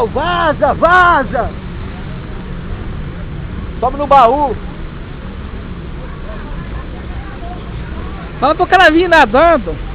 pessoal, vaza, vaza! Sobe no baú. Fala pro cara vir nadando.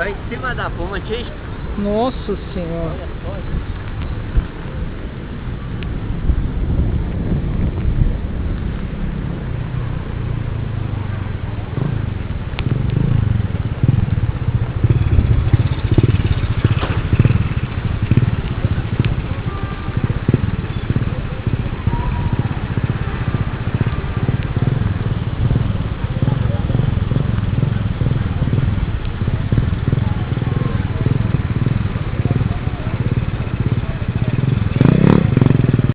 Olha em cima da ponte, hein? Nossa senhora. Olha só.